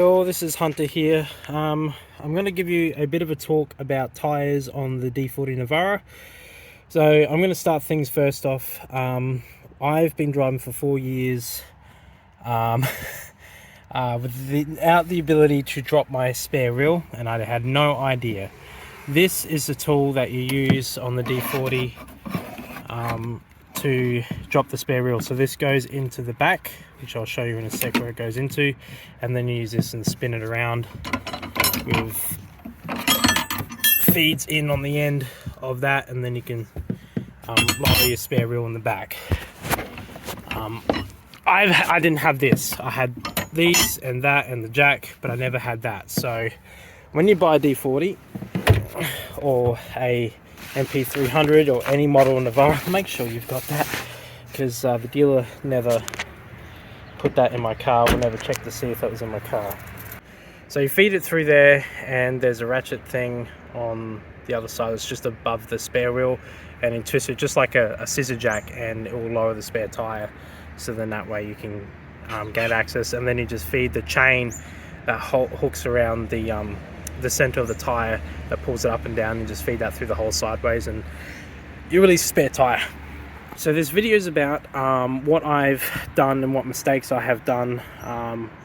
Well, this is Hunter here. I'm going to give you a bit of a talk about tyres on the D40 Navara. So I'm going to start things first off. I've been driving for 4 years without the ability to drop my spare wheel, and I had no idea. This is the tool that you use on the D40 to drop the spare wheel. So this goes into the back, which I'll show you in a sec where it goes into, and then you use this and spin it around with feeds in on the end of that, and then you can lower your spare wheel in the back. I didn't have this. I had these and that and the jack, but I never had that. So when you buy a D40 or a MP300 or any model Navara, make sure you've got that, because the dealer never put that in my car. We'll never check to see if that was in my car. So you feed it through there, and there's a ratchet thing on the other side. It's just above the spare wheel, and you twist it just like a scissor jack, and it will lower the spare tire. So then that way you can gain access, and then you just feed the chain that hooks around the center of the tire that pulls it up and down, and just feed that through the hole sideways, and you release a spare tire. So this video is about what I've done and what mistakes I have done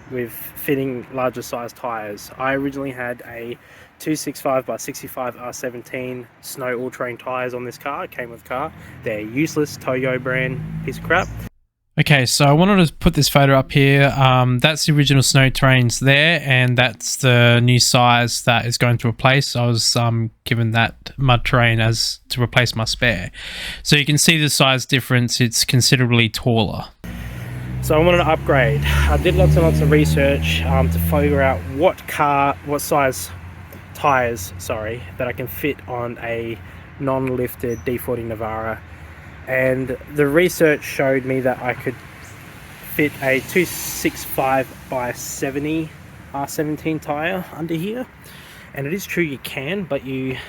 with fitting larger size tires. I originally had a 265 by 65 R17 snow all-terrain tires on this car. It came with the car. They're useless, Toyo brand piece of crap. Okay, so I wanted to put this photo up here. That's the original snow terrains there, and that's the new size that is going to replace. I was given that mud terrain as to replace my spare. So you can see the size difference. It's considerably taller. So I wanted to upgrade. I did lots and lots of research to figure out what size tires, that I can fit on a non-lifted D40 Navara. And the research showed me that I could fit a 265 by 70 R17 tire under here, and it is true you can, but you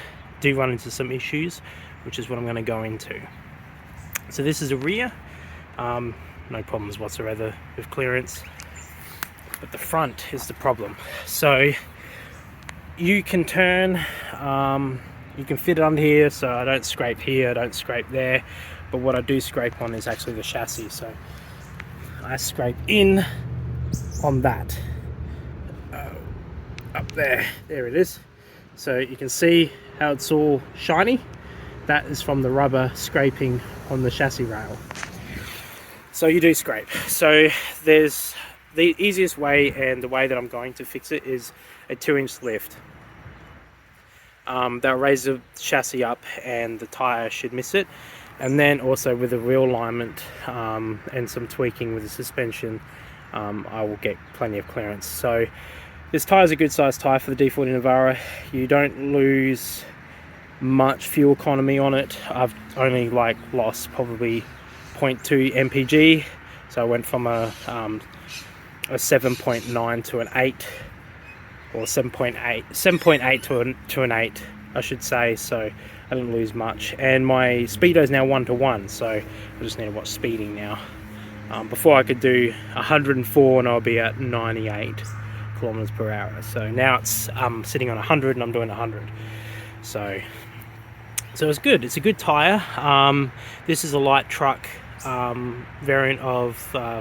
do run into some issues, which is what I'm going to go into. So this is a rear, no problems whatsoever with clearance, but the front is the problem. So you can turn, you can fit it under here, so I don't scrape here, I don't scrape there. But what I do scrape on is actually the chassis, so I scrape in on that up there it is. So you can see how it's all shiny. That is from the rubber scraping on the chassis rail. So you do scrape. So there's the easiest way, and the way that I'm going to fix it is a 2-inch lift. That'll raise the chassis up and the tire should miss it. And then also with the wheel alignment and some tweaking with the suspension, I will get plenty of clearance. So this tire is a good size tire for the D40 Navara. You don't lose much fuel economy on it. I've only lost probably 0.2 mpg. So I went from a 7.9 to an 8, or 7.8 to an 8, I should say. So I didn't lose much, and my speedo is now 1:1, so I just need to watch speeding now. Before I could do 104 and I'll be at 98 kilometers per hour. So now it's sitting on 100 and I'm doing 100. So it's good. It's a good tire. This is a light truck variant of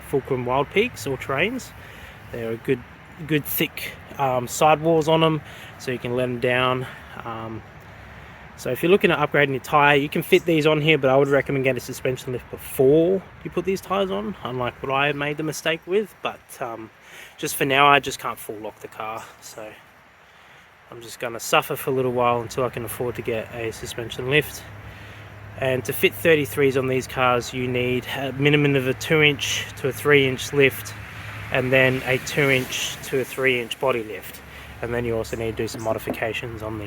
Fulcrum Wild Peaks all terrains. They're a good thick sidewalls on them, so you can let them down. So if you're looking at upgrading your tyre, you can fit these on here, but I would recommend getting a suspension lift before you put these tyres on, unlike what I made the mistake with. But just for now, I just can't full lock the car, so I'm just going to suffer for a little while until I can afford to get a suspension lift. And to fit 33s on these cars, you need a minimum of a 2-inch to a 3-inch lift, and then a 2-inch to a 3-inch body lift. And then you also need to do some modifications on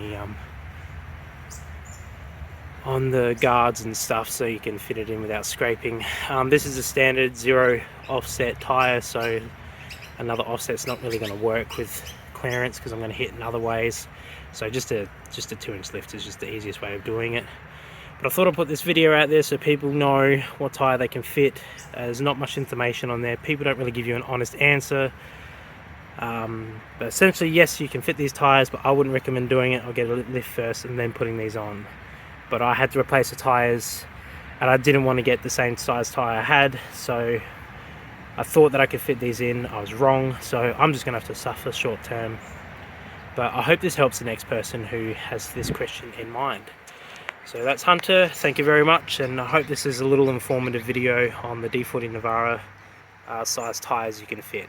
the guards and stuff, so you can fit it in without scraping. This is a standard 0 offset tire, so another offset's not really going to work with clearance because I'm going to hit in other ways. So just a 2-inch lift is just the easiest way of doing it. But I thought I'd put this video out there so people know what tire they can fit. There's not much information on there. People don't really give you an honest answer. But essentially, yes, you can fit these tyres, but I wouldn't recommend doing it. I'll get a lift first and then putting these on. But I had to replace the tyres, and I didn't want to get the same size tyre I had, so I thought that I could fit these in. I was wrong, so I'm just going to have to suffer short term. But I hope this helps the next person who has this question in mind. So that's Hunter, thank you very much, and I hope this is a little informative video on the D40 Navara size tyres you can fit.